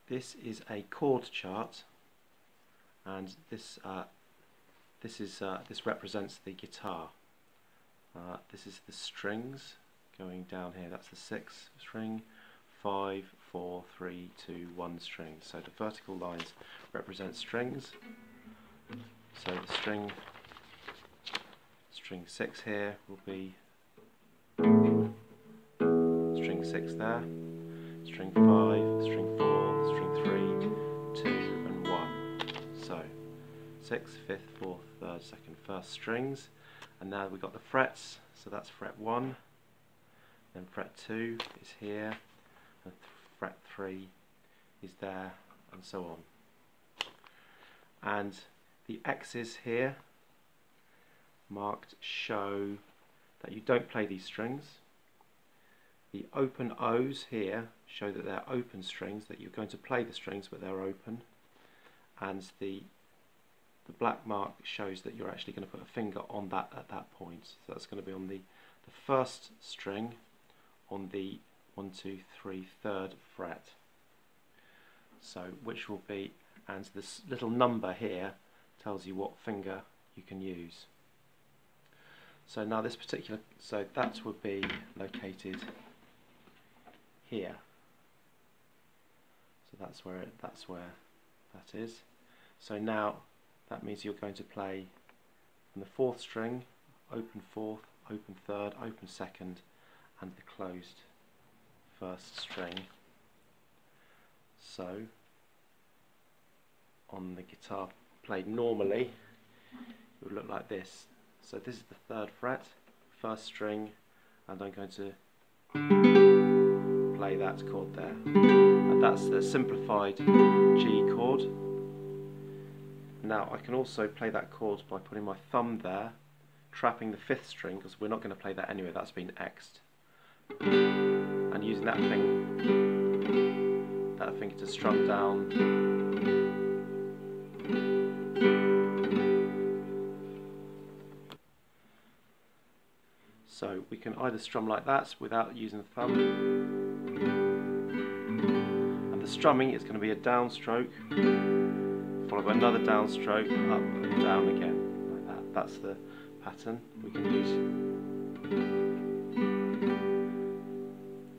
This is a chord chart, and this represents the guitar. This is the strings going down here. That's the 6th string, 5, 4, 3, 2, 1 string. So the vertical lines represent strings. So the string 6 here will be string 6 there, string 5, string 4, string 3, 2 and 1. So 6th, 5th, 4th, 3rd, 2nd, 1st strings. And now we've got the frets, so that's fret 1, then fret 2 is here, and fret 3 is there, and so on. And the X's here marked show that you don't play these strings. The open O's here show that they're open strings, that you're going to play the strings but they're open. And the black mark shows that you're actually going to put a finger on that at that point. So that's going to be on the 1st string on the 1, 2, 3, 3rd fret. So which will be, and this little number here tells you what finger you can use. So now this particular, so that would be located here. So that's where that is. So now that means you're going to play from the 4th string, open 4th, open 3rd, open 2nd, and the closed 1st string. So on the guitar played normally, it would look like this. So this is the 3rd fret, 1st string, and I'm going to play that chord there. And that's the simplified G chord. Now I can also play that chord by putting my thumb there, trapping the 5th string, because we're not going to play that anyway, that's been X'd. And using that finger to strum down. So we can either strum like that without using the thumb, and the strumming is going to be a downstroke followed by another downstroke, up and down again, like that. That's the pattern we can use.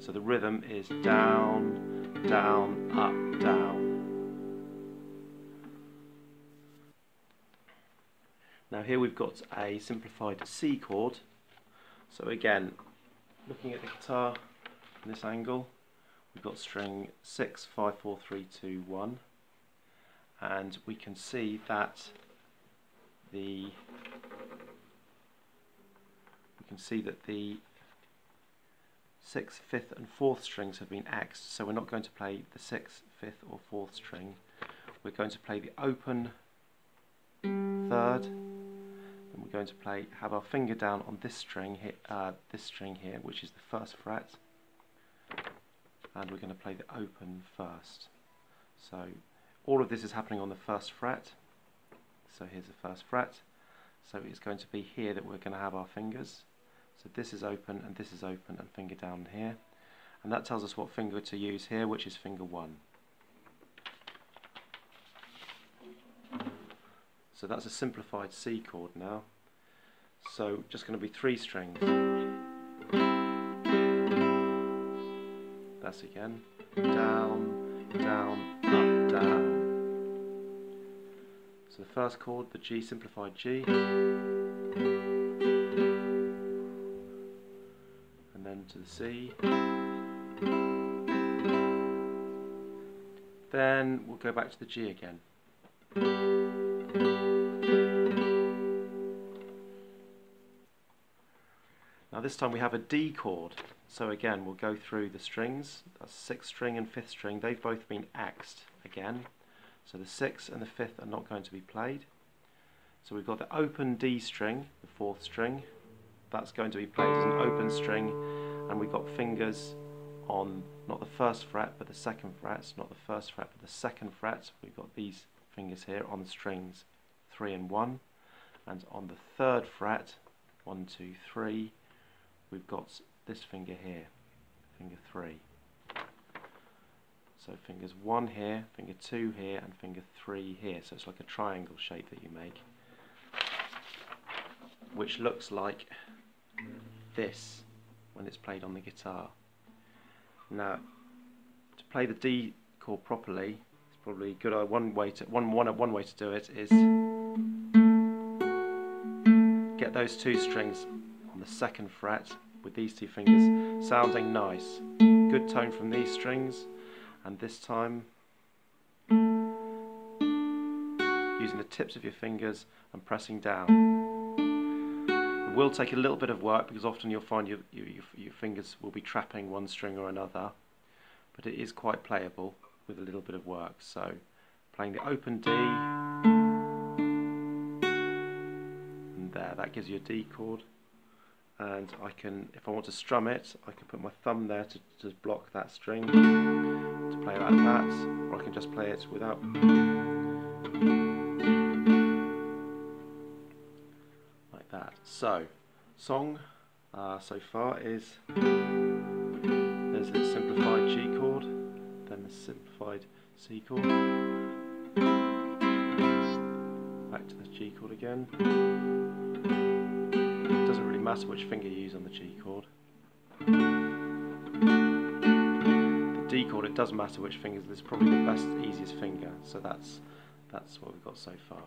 So the rhythm is down, down, up, down. Now here we've got a simplified C chord. So again, looking at the guitar from this angle, we've got string 6, 5, 4, 3, 2, 1, and we can see that the 6th, 5th and 4th strings have been X'd, so we're not going to play the 6th, 5th or 4th string. We're going to play the open 3rd, and we're going to have our finger down on this string here, which is the 1st fret, and we're going to play the open 1st. So all of this is happening on the 1st fret. So here's the 1st fret. So it's going to be here that we're going to have our fingers. So this is open and this is open, and finger down here. And that tells us what finger to use here, which is finger 1. So that's a simplified C chord now. So just going to be 3 strings. That's again down, down, up, down. So the first chord, the G, simplified G, and then to the C. Then we'll go back to the G again. Now this time we have a D chord. So again, we'll go through the strings. That's 6th string and 5th string. They've both been X'd again. So the 6th and the 5th are not going to be played. So we've got the open D string, the 4th string. That's going to be played as an open string, and we've got fingers on not the 1st fret but the 2nd fret, not the 1st fret but the 2nd fret. We've got these fingers here on the strings 3 and 1, and on the 3rd fret, 1, 2, 3, we've got this finger here, finger 3. So fingers 1 here, finger 2 here, and finger 3 here. So it's like a triangle shape that you make, which looks like this when it's played on the guitar. Now, to play the D chord properly, it's probably good. One way to do it is get those 2 strings on the 2nd fret with these 2 fingers sounding nice. Good tone from these strings, and this time using the tips of your fingers and pressing down. It will take a little bit of work because often you'll find your fingers will be trapping one string or another, but it is quite playable with a little bit of work. So playing the open D, and there, that gives you a D chord. And I can, if I want to strum it, I can put my thumb there to block that string, to play like that, or I can just play it without. Like that. So, song so far is, there's the simplified G chord, then the simplified C chord, back to the G chord again. Doesn't really matter which finger you use on the G chord. The D chord, it does matter which finger. This is probably the best, easiest finger. So that's what we've got so far.